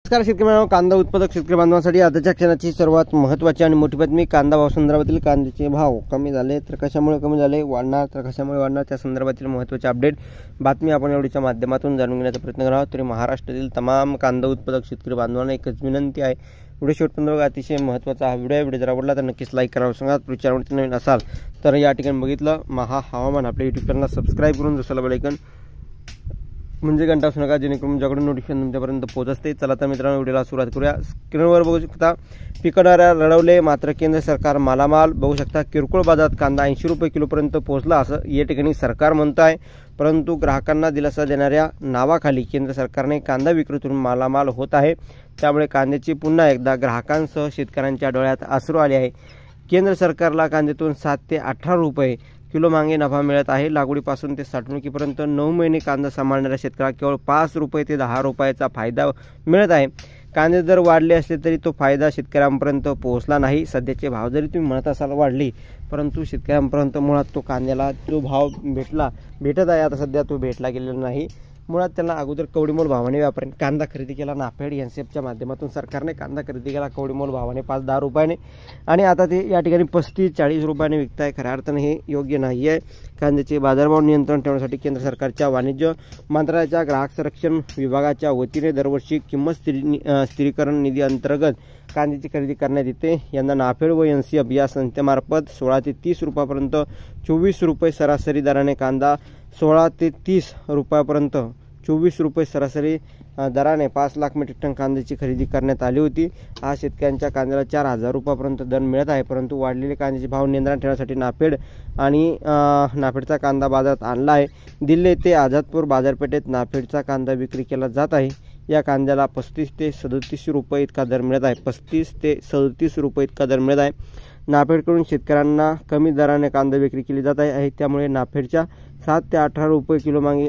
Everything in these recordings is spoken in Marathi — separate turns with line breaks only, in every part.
नमस्कार शेतकरी बांधवांनो, कांदा उत्पादक शेतकरी बांधवांसाठी आजच्या क्षणाची सर्वात महत्त्वाची आणि मोठी बातमी. कांदा भाव संदर्भातील कांद्याचे भाव कमी झाले तर कशामुळे कमी झाले, वाढणार तर कशामुळे वाढणार, त्या संदर्भातील महत्त्वाचे अपडेट बातमी आपण एवढीच्या माध्यमातून जाणून घेण्याचा प्रयत्न करणार आहोत. तरी महाराष्ट्रातील तमाम कांदा उत्पादक शेतकरी बांधवांना एकच विनंती आहे, व्हिडिओ शेवटपर्यंत बघा. अतिशय महत्त्वाचा हा व्हिडिओ जर आवडला तर नक्कीच लाईक करावं. सांगा चॅनलवरती नवीन असाल तर या ठिकाणी बघितलं महा हवामान आपल्या यूट्यूब चॅनलला सबस्क्राईब करून जसं बेल आयकॉन म्हणजे घंटा असू नका, जेणेकरून तुमच्याकडून नोटिफिकेशन तुमच्यापर्यंत पोहोचते. चला तर मित्रांनो, व्हिडिओला सुरुवात करूया. स्क्रीनवर बघू शकता पिकणाऱ्या रडवले मात्र केंद्र सरकार मालामाल. बघू शकता किरकोळ बाजारात कांदा 80 रुपये किलोपर्यंत पोहोचला असं या ठिकाणी सरकार म्हणतं आहे. परंतु ग्राहकांना दिलासा देणाऱ्या नावाखाली केंद्र सरकारने कांदा विक्रीतून मालामाल होत आहे. त्यामुळे कांद्याची पुन्हा एकदा ग्राहकांसह शेतकऱ्यांच्या डोळ्यात अश्रू आले आहे. केंद्र सरकारला कांद्यातून 7 ते 18 रुपये किलो मागे नफा मिळत आहे. लागवडीपासून ते साठवणुकीपर्यंत 9 महिने कांदा सांभाळणाऱ्या शेतकऱ्याला केवळ 5 रुपये ते 10 रुपयाचा फायदा मिळत आहे. कांदे दर वाढले असले तरी तो फायदा शेतकऱ्यांपर्यंत पोहोचला नाही. सध्याचे भाव जरी तुम्ही म्हणत असाल वाढली, परंतु शेतकऱ्यांपर्यंत मुळात तो कांद्याला जो भाव भेटत आहे आता सध्या तो भेटला गेलेला नाही. मुळात त्यांना अगोदर कवडीमोल भावाने व्यापाऱ्यांनी कांदा खरेदी केला. नाफेड एनसीएफच्या माध्यमातून सरकारने कांदा खरेदी केला कवडीमोल भावाने 5-10 रुपयाने, आणि आता ते या ठिकाणी 35-40 रुपयाने विकत आहे. खऱ्या अर्थाने हे योग्य नाही आहे. कांद्याचे बाजारभाव नियंत्रण ठेवण्यासाठी केंद्र सरकारच्या वाणिज्य मंत्रालयाच्या ग्राहक संरक्षण विभागाच्या वतीने दरवर्षी किंमत स्थिरीकरण निधी अंतर्गत कांद्याची खरेदी करण्यात येते. यंदा नाफेड व एनसीएफ या संस्थेमार्फत 16 ते 30 रुपयापर्यंत 24 रुपये सरासरी दराने कांदा, 16 ते 30 रुपयापर्यंत 24 रुपये सरासरी दराने 5 लाख मेट्रिक टन कांद्याची खरेदी करण्यात आली होती. आज शेतकऱ्यांच्या कांद्याला 4,000 रुपयापर्यंत दर मिळत आहे. परंतु वाढलेले कांद्याचे भाव नियंत्रणात ठेवण्यासाठी नाफेडचा कांदा बाजारात आणला आहे. दिल्ली ते आझादपूर बाजारपेठेत नाफेडचा कांदा विक्री केला जात आहे. या कांद्याला 35 ते 37 रुपये इतका दर मिळत आहे. 35 ते 37 रुपये इतका दर मिळत आहे. नाफेडकडून शेतकऱ्यांना कमी दराने कांदा विक्री केली जात आहे. त्यामुळे नाफेडच्या 7 ते 18 रुपये किलो मागे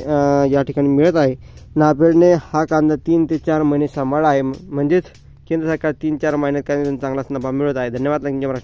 या ठिकाणी मिळत आहे. नाफेडने हा कांदा 3 ते 4 महिने सांभाळला आहे. म्हणजेच केंद्र सरकार 3-4 महिन्यात कांद्यातून चांगलाच नफा मिळत आहे. धन्यवाद.